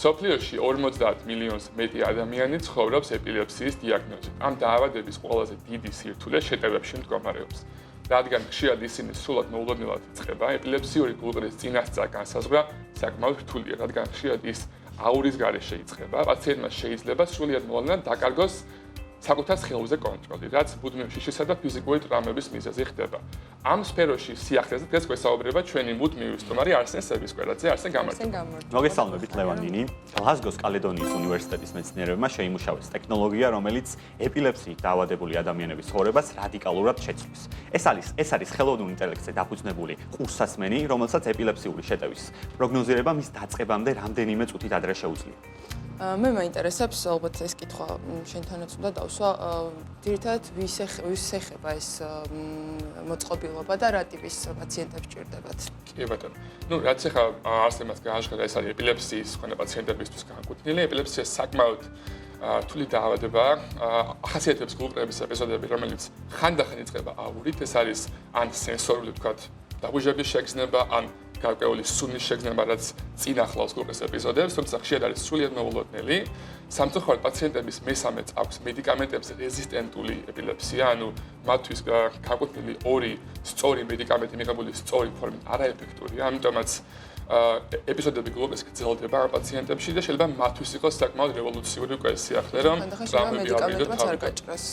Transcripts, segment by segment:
სოფლიოში 50 მილიონს მეტი ადამიანი ცხოვრობს ეპილეფსიის დიაგნოზით. ამ დაავადების ყველაზე დიდი სირთულე შეტევებში მდგომარეობს. რადგან ხშირად ისინი სრულად მოულოდნელად იწყება, ეპილეფსიური გულყრის წინასწარ განსაზღვრა საკმაოდ რთულია, რადგან ხშირად ის აურის გარეშე იწყება, პაციენტმა შეიძლება სრულიად მოულოდნელად დაკარგოს საკუთარ სხეულზე კონტროლი, რაც მუდმივ შიშისა და ფიზიკური ტრამვების მიზეზი ხდება. ამ სფეროში სიახლეზე დღეს გვესაუბრება ჩვენი მუდმივი სტუმარი არსენ სერვისკვერაძე. არსენ გამარჯობა. მოგესალმებით ლევანინი. გლაზგოს კალედონიის უნივერსიტეტის მეცნიერებმა შეიმუშავეს ტექნოლოგია, რომელიც ეპილეფსიით დაავადებული ადამიანების ცხოვრებას რადიკალურად შეცვლის. ეს არის ხელოვნურ ინტელექტზე დაფუძნებული ყურსასმენი, რომელსაც ეპილეფსიური შეტევის პროგნოზირება მის დაწყებამდე რამდენიმე წუთით ადრე შეუძლია. მე მაინტერესებს ალბათ ეს კითხვა შენთანაც უნდა დავსვა ძირითადად ვის ეხება ეს მოწყობილობა და რა ტიპის პაციენტებს ჭირდებათ? კი ბატონო. რაც ახლა არსებობს გააშკარა ეს არის ეპილეფსიის მქონე პაციენტებისთვის განკუთვნილი. ეპილეფსია საკმაოდ რთული დაავადებაა. ახასიათებს გულყრების ეპიზოდები, რომელიც ხანდახან იწყება აურით. ეს არის ან სენსორული ვთქვათ, დაბუჟების შეგრძნება, ან გარკვეული სუნის შეგრძნება, რაც წინ ახლავს გულყრის ეპიზოდებს, თუმცა ხშირად არის სრულიად მოულოდნელი. სამწუხაროდ პაციენტების მესამეც აქვს მედიკამენტებზე რეზისტენტული ეპილეფსია, ანუ მათთვის განკუთვნილი ორი სწორი მედიკამენტი მიღებული სწორი ფორმით არაეფექტურია, ამიტომაც ეპიზოდები გულყრის გრძელდება ამ პაციენტებში და შეიძლება მათთვის იყოს საკმაოდ რევოლუციური უკვე სიახლე, რომ ტრამვები მედიკამენტებიც არ გაჭრას.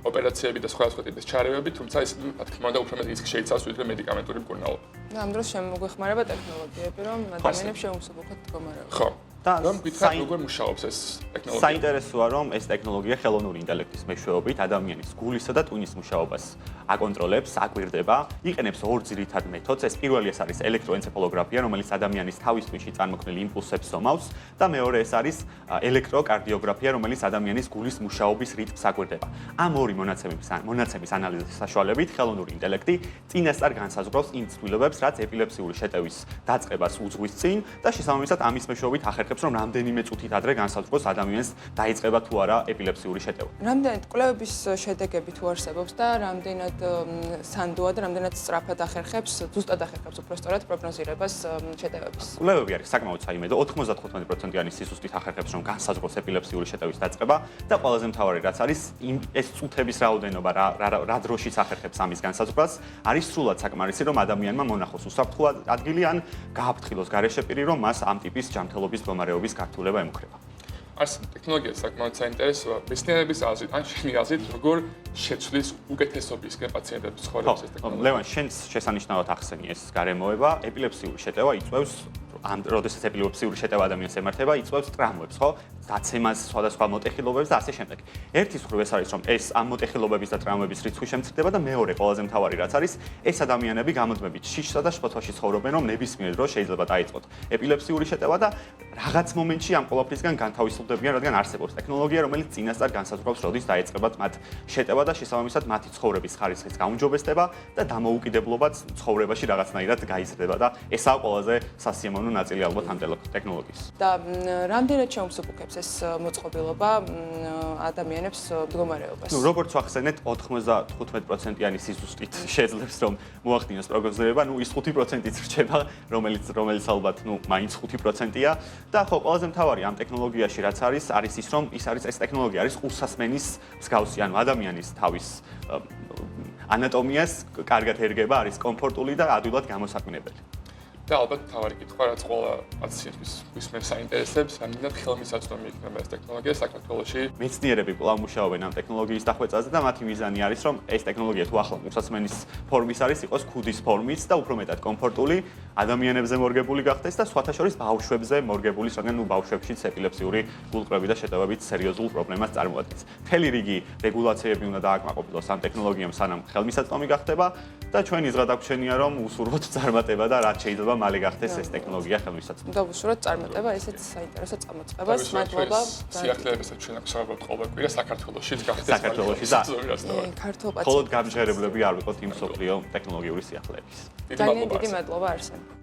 ოპერაციები და სხვა ტიპის ჩარევები, თუმცა ის რა თქმა უნდა უფრო მეტ რისკს შეიცავს ვიდრე მედიკამენტური მკურნალობა. და ამ დროს შემოგვეხმარება ტექნოლოგიები, რომ ადამიანებს შეუმსუბუქოთ მდგომარეობა. ხო. და რომ გითხრათ როგორ მუშაობს ეს ტექნოლოგია? საინტერესოა რომ ეს ტექნოლოგია ხელოვნური ინტელექტის მეშვეობით ადამიანის გულისა და ტვინის მუშაობას აკონტროლებს, აკვირდება, იყენებს ორ ძირითად მეთოდს. ეს პირველი ეს არის ელექტროენცეფალოგრაფია, რომელიც ადამიანის თავის ტვინში წარმოქმნილ იმპულსებს ზომავს და მეორე ეს არის ელექტროკარდიოგრაფია, რომელიც ადამიანის გულის მუშაობის რიტმს აკვირდება. ამ ორი მონაცემის ანალიზის საშუალებით ხელოვნური ინტელექტი წინასწარ განსაზღვრავს იმ ცვლილებებს, რაც ეპილეფსიური შეტევის დაწყებას უძღვის წინ და შესაბამისად ამის მეშვეობით ახერხებს რომ რამდენიმე წუთით ადრე განსაზღვროს ადამიანს დაიწყება თუ არა ეპილეფსიური შეტევა. რამდენად კვლევების შედეგები თუ არსებობს და რამდენად სანდოა და რამდენად სწრაფად ახერხებს, ზუსტად ახერხებს უფრო სწორად პროგნოზირებას შეტევების. კვლევები არის საკმაოდ საიმედო, 95%-იანი სიზუსტით ახერხებს რომ განსაზღვროს ეპილეფსიური შეტევის დაწყება და ყველაზე მთავარი რაც არის ეს წუთების რაოდენობა რა დროშიც ახერხებს ამის განსაზღვრას, არის სრულად საკმარისი რომ ადამიანმა მონახოს უსაფრთხო ადგილი ან გააფრთხილოს გარეშე პირი რომ მას ამ ტიპის ჯანმრთელობის მდგომარეობის გართულება ემუქრება. არსენ ტექნოლოგია საკმაოდ საინტერესოა. მეცნიერების აზრით, ან შენი აზრით, როგორ შეცვლის უკეთესობისკენ პაციენტების ცხოვრებას ეს ტექნოლოგია? ლევან, შენს შესანიშნავად ახსენი ეს გარემოება, ეპილეფსიური შეტევა იწვევს როდესაც ეპილეფსიური შეტევა ადამიანს ემართება, იწვევს ტრამვებს, ხო? დაცემას, სხვადასხვა მოტეხილობებს და ასე შემდეგ. ერთი მხრივ ეს არის, რომ ეს ამ მოტეხილობების და ტრამვების რიცხვი შემცირდება და მეორე, ყველაზე მთავარი რაც არის, ეს ადამიანები გამუდმებით შიშსა და შფოთვაში ცხოვრობენ, რომ ნებისმიერ დროს შეიძლება დაიწყოთ ეპილეფსიური შეტევა და რაღაც მომენტში ამ ყველაფრისგან განთავისუფლებიან, რადგან არსებობს ტექნოლოგია, რომელიც წინასწარ განსაზღვრავს, როდის დაიწყებათ მათ შეტევა და შესაბამისად მათი ცხოვრების ხარისხიც გაუმჯობესდება და დამოუკიდებლობაც ცხოვრებაში რაღაცნაირად გაიზრდება და ესაა ყველაზე სასიამოვნო ნაწილი ალბათ ამ ტექნოლოგიის. და რამდენად შეუმსუბუქებს ეს მოწყობილობა ადამიანებს მდგომარეობას? როგორც ვახსენეთ, 95%-იანი სიზუსტით შეძლებს რომ მოახდინოს პროგნოზირება, ის 5%-იც რჩება, რომელიც ალბათ, მაინც 5%-ია და ხო, ყველაზე მთავარი ამ ტექნოლოგიაში რაც არის ის რომ ეს ტექნოლოგია არის ყურსასმენის მსგავსი, ანუ ადამიანის თავის ანატომიას კარგად ერგება, არის კომფორტული და ადვილად გამოსაკვირებელი. და ალბათ თავარი კითხვა, რაც ყველა პაციენტის ვისმენ საინტერესებს, რამდენად ხელმისაწვდომი იქნება ეს ტექნოლოგია საქართველოში. მეცნიერები კვლავ მუშაობენ ამ ტექნოლოგიის დახვეწაზე და მათი მიზანი არის, რომ ეს ტექნოლოგია თუ ახლა ყურსასმენის ფორმის არის, იყოს ქუდის ფორმის და უფრო მეტად კომფორტული, ადამიანებზე მორგებული გახდეს და სხვათა შორის ბავშვებზე მორგებული, რადგან ბავშვებშიც ეპილეფსიური გულყრები და შეტევებით სერიოზულ პრობლემას წარმოადგენს. მთელი რიგი რეგულაციები უნდა დააკმაყოფილოს ამ ტექნოლოგიამ, სანამ ხელმისაწვდომი გახდება და ჩვენ იზღად აგვჩენია, რომ უსურვოთ წარმატება და რაც შეიძლება მალე გახდეს ეს ტექნოლოგია ხელმისაწვდომი. და უშუალოდ წარმატება, ესეც საინტერესო წამოწყებას. მადლობა. სიახლეებისა ჩვენ აგვსაუბრობთ ყოველ კვირას საქართველოშიც გახდეს. საქართველოში და ქართულ პაციენტებს. მხოლოდ გამჟღერებლები არ ვიყოთ იმ მსოფლიო ტექნოლოგიური სიახლეების. ძალიან დიდი მადლობა არსენ.